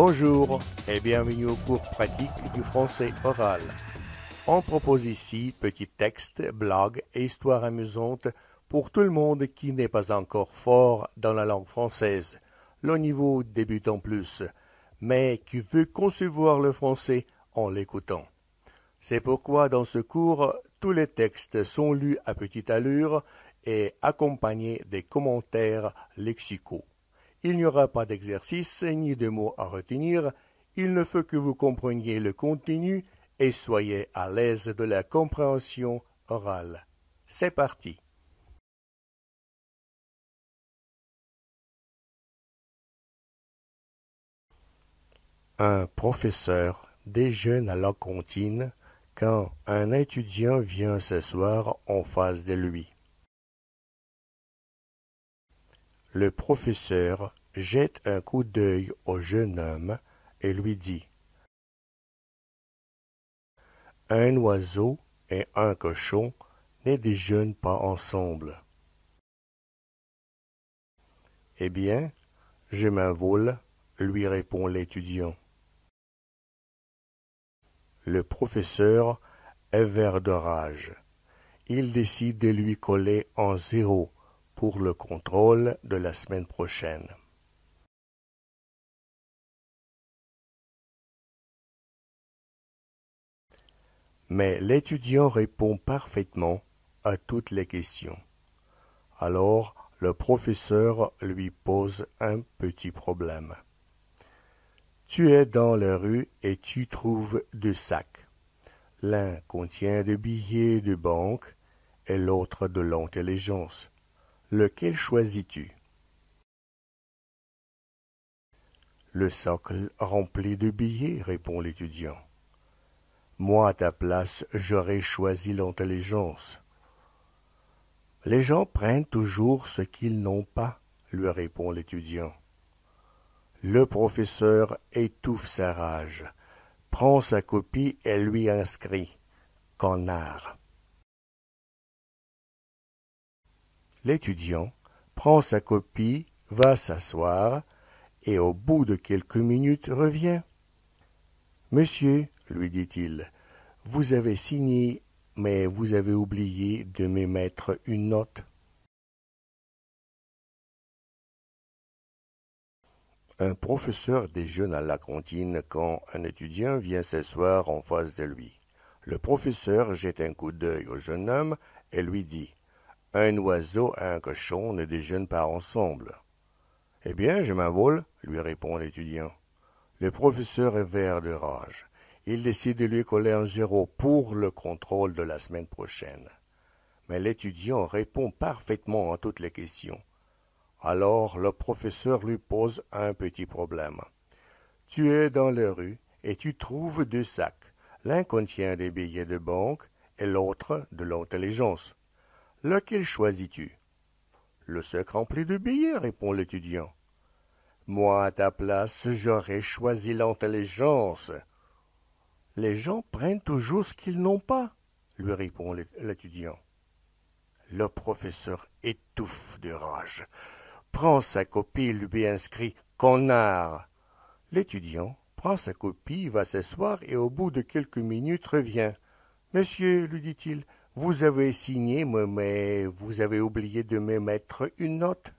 Bonjour et bienvenue au cours pratique du français oral. On propose ici petits textes, blagues et histoires amusantes pour tout le monde qui n'est pas encore fort dans la langue française, le niveau débutant plus, mais qui veut concevoir le français en l'écoutant. C'est pourquoi dans ce cours, tous les textes sont lus à petite allure et accompagnés des commentaires lexicaux. Il n'y aura pas d'exercice ni de mots à retenir, il ne faut que vous compreniez le contenu et soyez à l'aise de la compréhension orale. C'est parti. Un professeur déjeune à la cantine quand un étudiant vient s'asseoir en face de lui. Le professeur jette un coup d'œil au jeune homme et lui dit: « Un oiseau et un cochon ne déjeunent pas ensemble. » « Eh bien, je m'envole, » lui répond l'étudiant. Le professeur est vert de rage. Il décide de lui coller un 0 pour le contrôle de la semaine prochaine. Mais l'étudiant répond parfaitement à toutes les questions. Alors, le professeur lui pose un petit problème. Tu es dans la rue et tu trouves deux sacs. L'un contient des billets de banque et l'autre de l'intelligence. Lequel choisis-tu? Le sac rempli de billets, répond l'étudiant. Moi, à ta place, j'aurais choisi l'intelligence. Les gens prennent toujours ce qu'ils n'ont pas, lui répond l'étudiant. Le professeur étouffe sa rage, prend sa copie et lui inscrit « Connard ». L'étudiant prend sa copie, va s'asseoir et au bout de quelques minutes revient. « Monsieur, lui dit-il, vous avez signé, mais vous avez oublié de me mettre une note. » Un professeur déjeune à la cantine quand un étudiant vient s'asseoir en face de lui. Le professeur jette un coup d'œil au jeune homme et lui dit: « Un oiseau et un cochon ne déjeunent pas ensemble. »« Eh bien, je m'envole, » lui répond l'étudiant. Le professeur est vert de rage. Il décide de lui coller un 0 pour le contrôle de la semaine prochaine. Mais l'étudiant répond parfaitement à toutes les questions. Alors le professeur lui pose un petit problème. Tu es dans la rue et tu trouves deux sacs. L'un contient des billets de banque et l'autre de l'intelligence. Lequel choisis-tu? Le sac rempli de billets, répond l'étudiant. Moi, à ta place, j'aurais choisi l'intelligence. Les gens prennent toujours ce qu'ils n'ont pas, lui répond l'étudiant. Le professeur étouffe de rage, prend sa copie et lui inscrit « Connard ». L'étudiant prend sa copie, va s'asseoir et au bout de quelques minutes revient. « Monsieur, lui dit-il, vous avez signé, mais vous avez oublié de me mettre une note. »